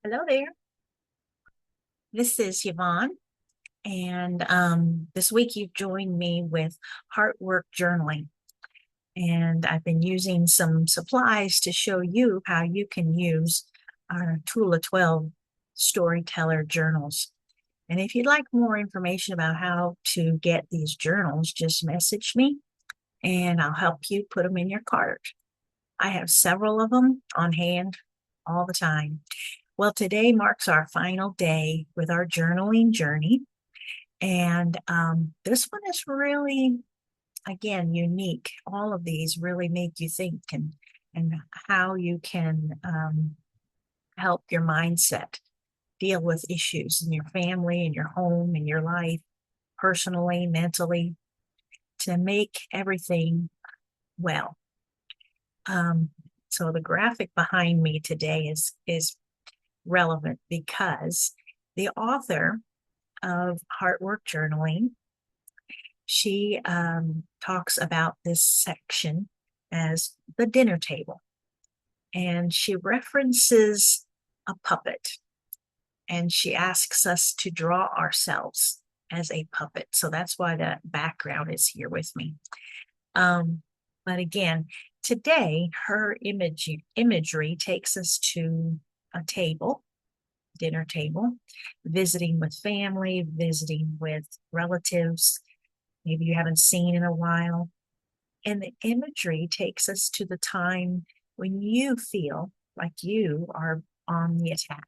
Hello there. This is Yvonne, and this week you've joined me with Heart Work Journaling. And I've been using some supplies to show you how you can use our Tool of 12 Storyteller journals. And if you'd like more information about how to get these journals, just message me and I'll help you put them in your cart. I have several of them on hand all the time. Well, today marks our final day with our journaling journey. And this one is really, again, unique. All of these really make you think and how you can help your mindset deal with issues in your family, in your home, in your life, personally, mentally, to make everything well. Um, so the graphic behind me today is relevant because the author of Heart Work Journaling, she talks about this section as the dinner table. And she references a puppet and she asks us to draw ourselves as a puppet. So that's why the background is here with me. But again, today her imagery takes us to a table, dinner table, visiting with family, visiting with relatives, maybe you haven't seen in a while. And the imagery takes us to the time when you feel like you are on the attack.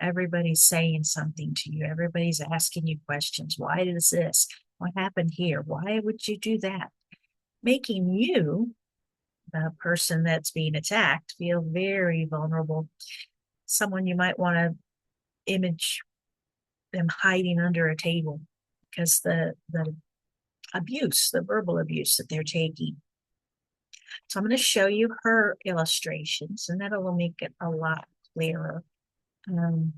Everybody's saying something to you. Everybody's asking you questions. Why does this? What happened here? Why would you do that? Making you, the person that's being attacked, feel very vulnerable. Someone you might want to image them hiding under a table because the abuse, the verbal abuse that they're taking. So I'm going to show you her illustrations, and that'll make it a lot clearer. Um,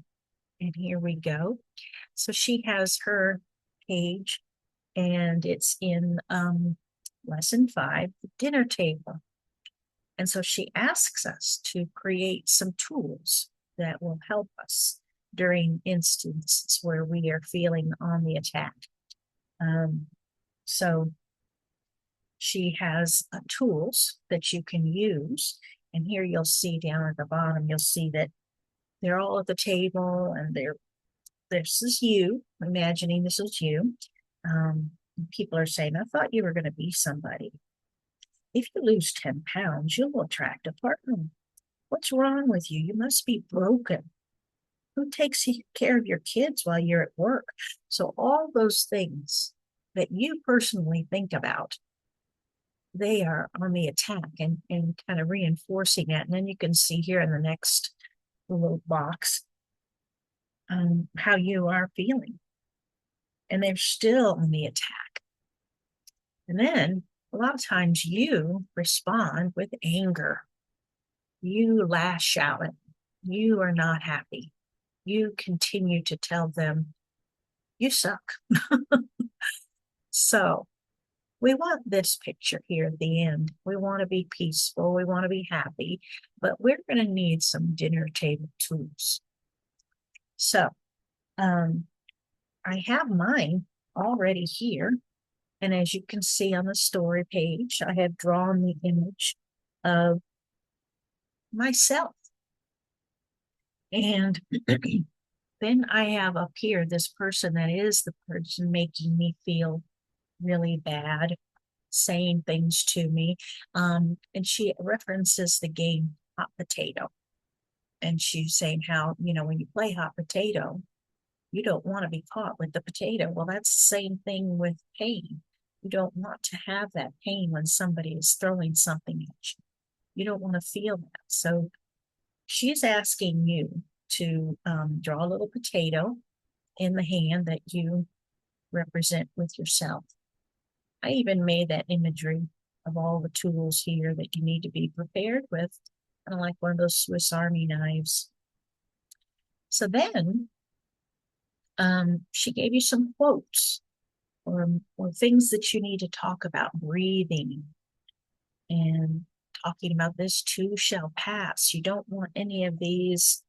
and here we go. So she has her page, and it's in lesson 5, the dinner table. And so she asks us to create some tools that will help us during instances where we are feeling on the attack. So she has tools that you can use. And here you'll see down at the bottom, you'll see that they're all at the table and this is you, imagining this is you. People are saying, I thought you were going to be somebody. If you lose 10 pounds, you'll attract a partner. What's wrong with you? You must be broken. Who takes care of your kids while you're at work? So all those things that you personally think about, they are on the attack and kind of reinforcing that. And then you can see here in the next little box how you are feeling. And they're still on the attack. And then a lot of times you respond with anger. You lash out at them. You are not happy. You continue to tell them, you suck. So we want this picture here at the end. We want to be peaceful. We want to be happy, but we're going to need some dinner table tools. So I have mine already here. And as you can see on the story page, I have drawn the image of myself. And then I have up here this person that is the person making me feel really bad, saying things to me. And she references the game Hot Potato. And she's saying how, when you play hot potato, you don't want to be caught with the potato. Well, that's the same thing with pain. You don't want to have that pain when somebody is throwing something at you. You don't want to feel that. So she's asking you to draw a little potato in the hand that you represent with yourself. I even made that imagery of all the tools here that you need to be prepared with, kind of like one of those Swiss Army knives. So then she gave you some quotes or things that you need to talk about, breathing and talking about this too shall pass. You don't want any of these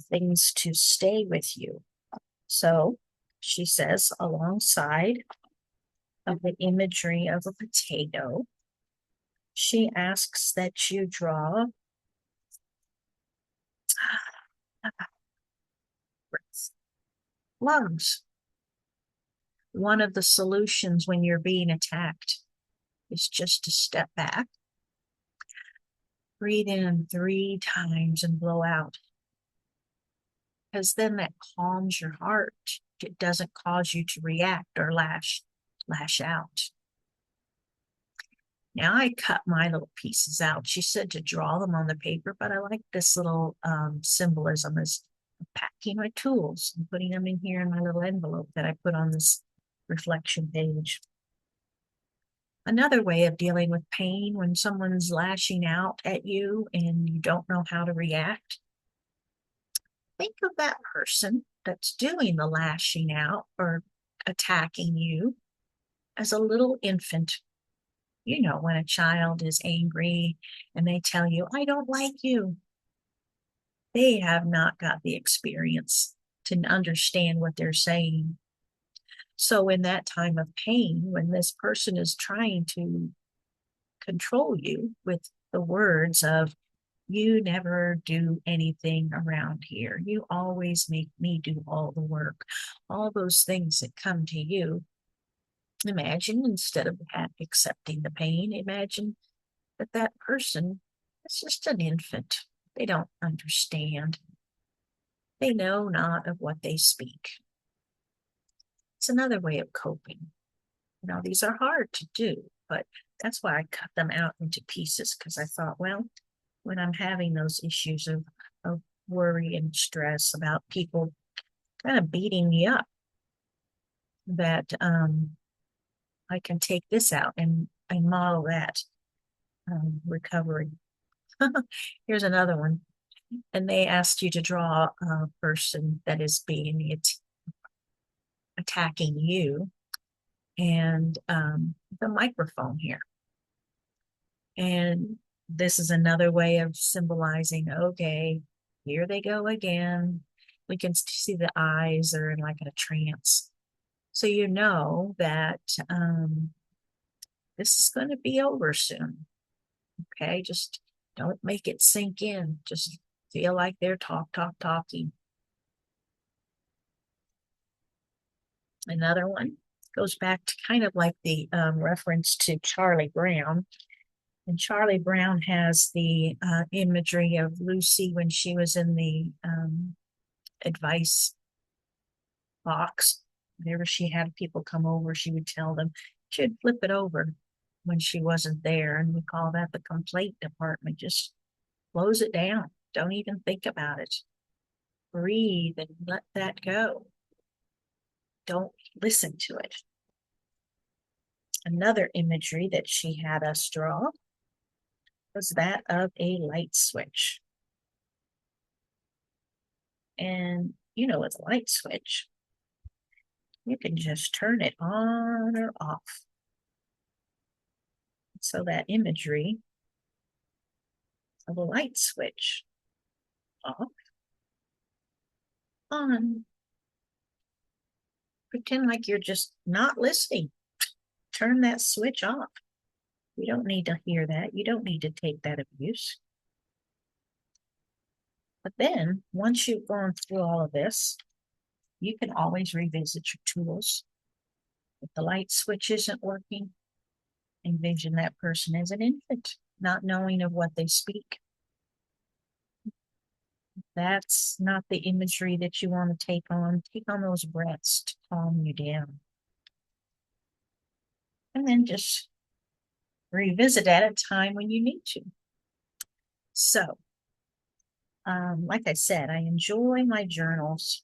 things to stay with you. So she says, alongside of the imagery of a potato, she asks that you draw lungs. One of the solutions when you're being attacked is just to step back, breathe in 3 times and blow out. Because then that calms your heart. It doesn't cause you to react or lash out. Now I cut my little pieces out. She said to draw them on the paper, but I like this little symbolism as packing my tools and putting them in here in my little envelope that I put on this reflection page. Another way of dealing with pain when someone's lashing out at you and you don't know how to react, think of that person that's doing the lashing out or attacking you as a little infant. You know, when a child is angry and they tell you, I don't like you, they have not got the experience to understand what they're saying. So in that time of pain, when this person is trying to control you with the words of, you never do anything around here, you always make me do all the work, all those things that come to you, imagine instead of accepting the pain, imagine that that person is just an infant. They don't understand. They know not of what they speak. It's another way of coping. You know, these are hard to do, but that's why I cut them out into pieces, because I thought, well, when I'm having those issues of worry and stress about people kind of beating me up, that I can take this out and model that recovery. Here's another one. And they asked you to draw a person that is being attacking you, and the microphone here. And this is another way of symbolizing, okay, here they go again. We can see the eyes are in like a trance. So you know that this is going to be over soon. Okay, just don't make it sink in. Just feel like they're talking. Another one goes back to kind of like the reference to Charlie Brown. And Charlie Brown has the imagery of Lucy when she was in the advice box. Whenever she had people come over, she would tell them, she'd flip it over when she wasn't there. And we call that the complaint department. Just close it down. Don't even think about it. Breathe and let that go. Don't listen to it. Another imagery that she had us draw was that of a light switch. And you know, with a light switch, you can just turn it on or off. So that imagery of a light switch, off, on. Pretend like you're just not listening. Turn that switch off. You don't need to hear that. You don't need to take that abuse. But then, once you've gone through all of this, you can always revisit your tools. If the light switch isn't working, envision that person as an infant, not knowing of what they speak. That's not the imagery that you want to take on. Take on those breaths to calm you down. And then just revisit at a time when you need to. So, like I said, I enjoy my journals,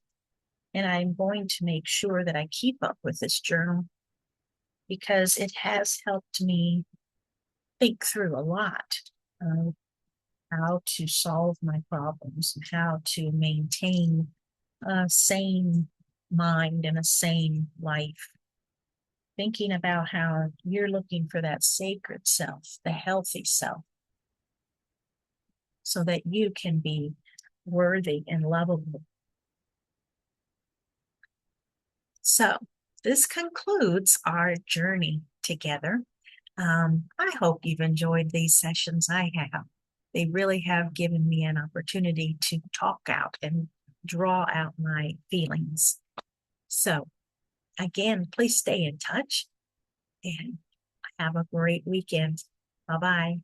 and I'm going to make sure that I keep up with this journal because it has helped me think through a lot of how to solve my problems and how to maintain a sane mind and a sane life. Thinking about how you're looking for that sacred self, the healthy self, so that you can be worthy and lovable. So this concludes our journey together. I hope you've enjoyed these sessions. I have. They really have given me an opportunity to talk out and draw out my feelings. So again, please stay in touch and have a great weekend. Bye-bye.